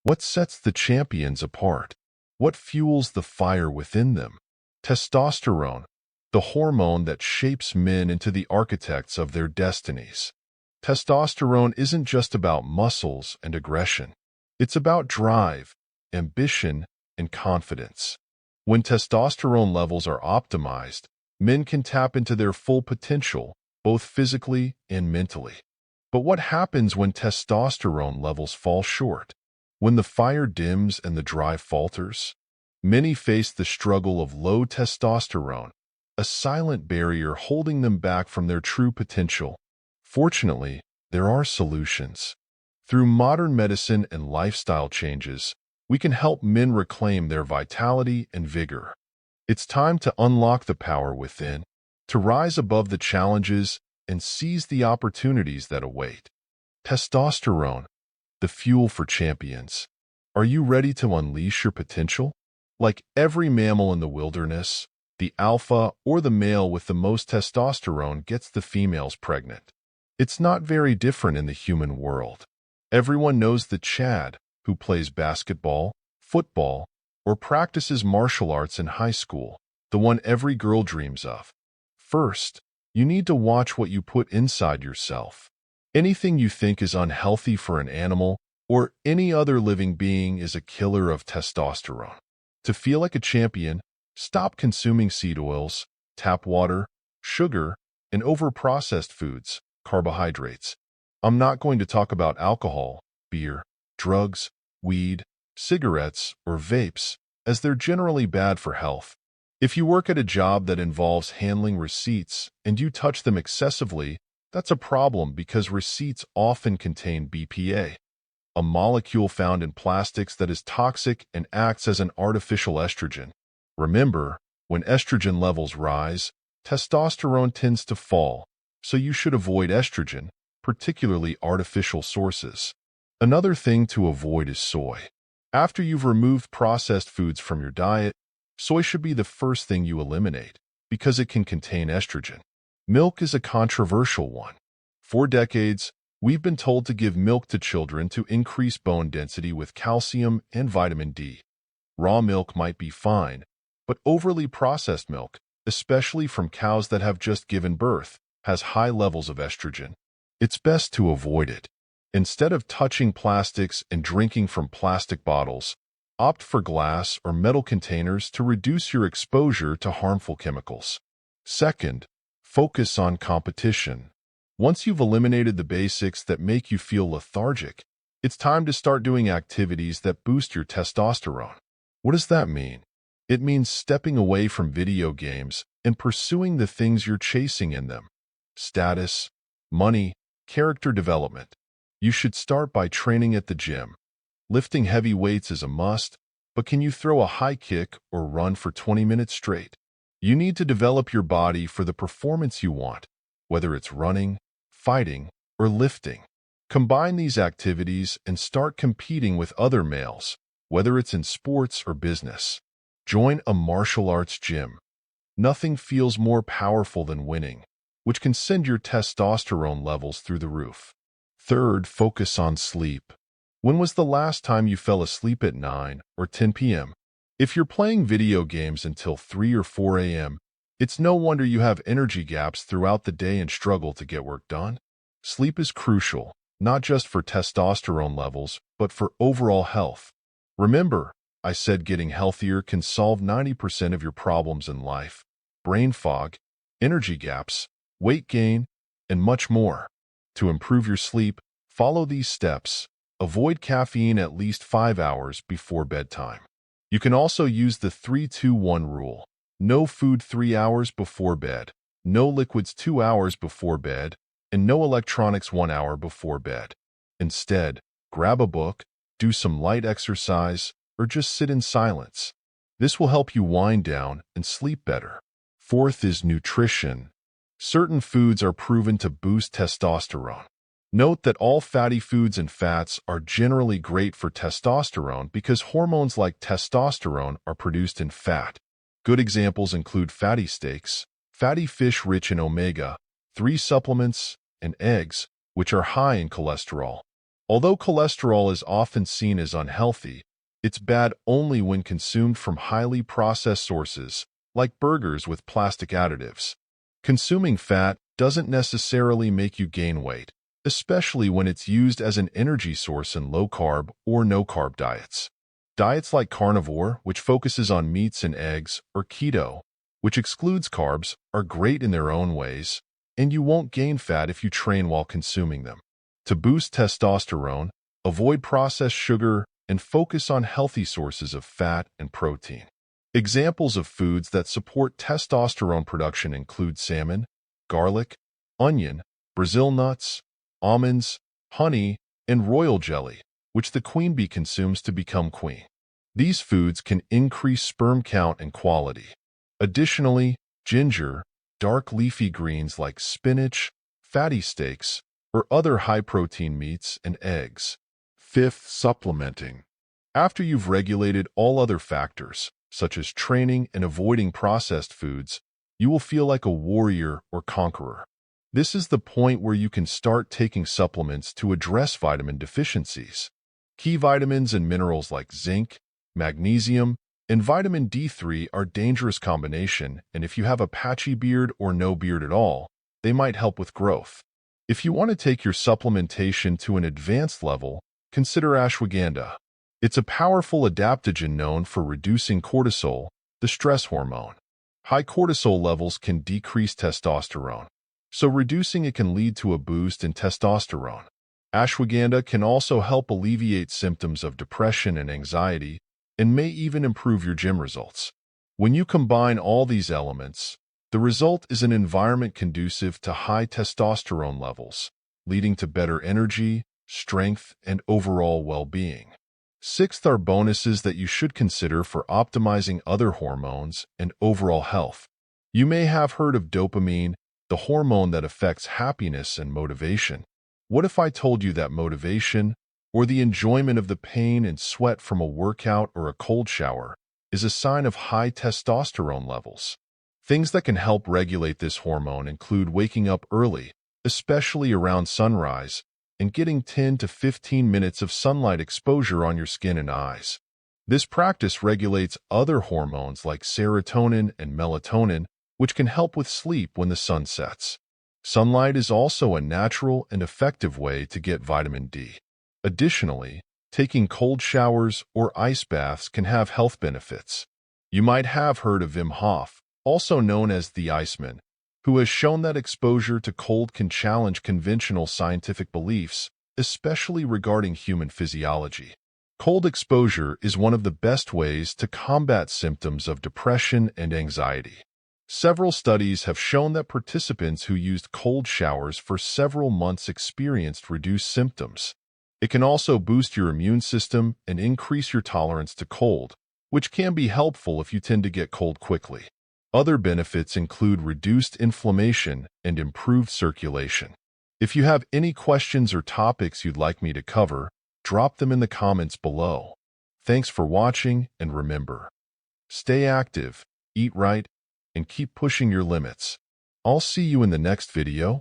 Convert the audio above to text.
What sets the champions apart? What fuels the fire within them? Testosterone, the hormone that shapes men into the architects of their destinies. Testosterone isn't just about muscles and aggression. It's about drive, ambition, and confidence. When testosterone levels are optimized, men can tap into their full potential, both physically and mentally. But what happens when testosterone levels fall short? When the fire dims and the drive falters? Many face the struggle of low testosterone, a silent barrier holding them back from their true potential. Fortunately, there are solutions. Through modern medicine and lifestyle changes, we can help men reclaim their vitality and vigor. It's time to unlock the power within, to rise above the challenges and seize the opportunities that await. Testosterone, the fuel for champions. Are you ready to unleash your potential? Like every mammal in the wilderness, the alpha or the male with the most testosterone gets the females pregnant. It's not very different in the human world. Everyone knows the Chad who plays basketball, football, or practices martial arts in high school, the one every girl dreams of. First, you need to watch what you put inside yourself. Anything you think is unhealthy for an animal or any other living being is a killer of testosterone. To feel like a champion, stop consuming seed oils, tap water, sugar, and over-processed foods, carbohydrates. I'm not going to talk about alcohol, beer, drugs, weed, cigarettes, or vapes, as they're generally bad for health. If you work at a job that involves handling receipts and you touch them excessively, that's a problem because receipts often contain BPA, a molecule found in plastics that is toxic and acts as an artificial estrogen. Remember, when estrogen levels rise, testosterone tends to fall, so you should avoid estrogen, particularly artificial sources. Another thing to avoid is soy. After you've removed processed foods from your diet, soy should be the first thing you eliminate because it can contain estrogen. Milk is a controversial one. For decades, we've been told to give milk to children to increase bone density with calcium and vitamin D. Raw milk might be fine, but overly processed milk, especially from cows that have just given birth, has high levels of estrogen. It's best to avoid it. Instead of touching plastics and drinking from plastic bottles, opt for glass or metal containers to reduce your exposure to harmful chemicals. Second, focus on competition. Once you've eliminated the basics that make you feel lethargic, it's time to start doing activities that boost your testosterone. What does that mean? It means stepping away from video games and pursuing the things you're chasing in them. Status, money, character development. You should start by training at the gym. Lifting heavy weights is a must, but can you throw a high kick or run for 20 minutes straight? You need to develop your body for the performance you want, whether it's running, fighting, or lifting. Combine these activities and start competing with other males, whether it's in sports or business. Join a martial arts gym. Nothing feels more powerful than winning, which can send your testosterone levels through the roof. Third, focus on sleep. When was the last time you fell asleep at 9 or 10 p.m.? If you're playing video games until 3 or 4 a.m., it's no wonder you have energy gaps throughout the day and struggle to get work done. Sleep is crucial, not just for testosterone levels, but for overall health. Remember, I said getting healthier can solve 90% of your problems in life: brain fog, energy gaps, weight gain, and much more. To improve your sleep, follow these steps. Avoid caffeine at least 5 hours before bedtime. You can also use the 3-2-1 rule. No food 3 hours before bed, no liquids 2 hours before bed, and no electronics 1 hour before bed. Instead, grab a book, do some light exercise, or just sit in silence. This will help you wind down and sleep better. Fourth is nutrition. Certain foods are proven to boost testosterone. Note that all fatty foods and fats are generally great for testosterone because hormones like testosterone are produced in fat. Good examples include fatty steaks, fatty fish rich in omega-3 supplements, and eggs, which are high in cholesterol. Although cholesterol is often seen as unhealthy, it's bad only when consumed from highly processed sources, like burgers with plastic additives. Consuming fat doesn't necessarily make you gain weight, especially when it's used as an energy source in low-carb or no-carb diets. Diets like carnivore, which focuses on meats and eggs, or keto, which excludes carbs, are great in their own ways, and you won't gain fat if you train while consuming them. To boost testosterone, avoid processed sugar and focus on healthy sources of fat and protein. Examples of foods that support testosterone production include salmon, garlic, onion, Brazil nuts, almonds, honey, and royal jelly, which the queen bee consumes to become queen. These foods can increase sperm count and quality. Additionally, ginger, dark leafy greens like spinach, fatty steaks, or other high-protein meats and eggs. Fifth, supplementing. After you've regulated all other factors, such as training and avoiding processed foods, you will feel like a warrior or conqueror. This is the point where you can start taking supplements to address vitamin deficiencies. Key vitamins and minerals like zinc, magnesium, and vitamin D3 are a dangerous combination, and if you have a patchy beard or no beard at all, they might help with growth. If you want to take your supplementation to an advanced level, consider ashwagandha. It's a powerful adaptogen known for reducing cortisol, the stress hormone. High cortisol levels can decrease testosterone, so reducing it can lead to a boost in testosterone. Ashwagandha can also help alleviate symptoms of depression and anxiety, and may even improve your gym results. When you combine all these elements, the result is an environment conducive to high testosterone levels, leading to better energy, strength, and overall well-being. Sixth are bonuses that you should consider for optimizing other hormones and overall health. You may have heard of dopamine, the hormone that affects happiness and motivation. What if I told you that motivation, or the enjoyment of the pain and sweat from a workout or a cold shower, is a sign of high testosterone levels? Things that can help regulate this hormone include waking up early, especially around sunrise, and getting 10 to 15 minutes of sunlight exposure on your skin and eyes. This practice regulates other hormones like serotonin and melatonin, which can help with sleep when the sun sets. Sunlight is also a natural and effective way to get vitamin D. Additionally, taking cold showers or ice baths can have health benefits. You might have heard of Wim Hof, also known as the Iceman, who has shown that exposure to cold can challenge conventional scientific beliefs, especially regarding human physiology. Cold exposure is one of the best ways to combat symptoms of depression and anxiety. Several studies have shown that participants who used cold showers for several months experienced reduced symptoms. It can also boost your immune system and increase your tolerance to cold, which can be helpful if you tend to get cold quickly. Other benefits include reduced inflammation and improved circulation. If you have any questions or topics you'd like me to cover, drop them in the comments below. Thanks for watching, and remember, stay active, eat right, and keep pushing your limits. I'll see you in the next video.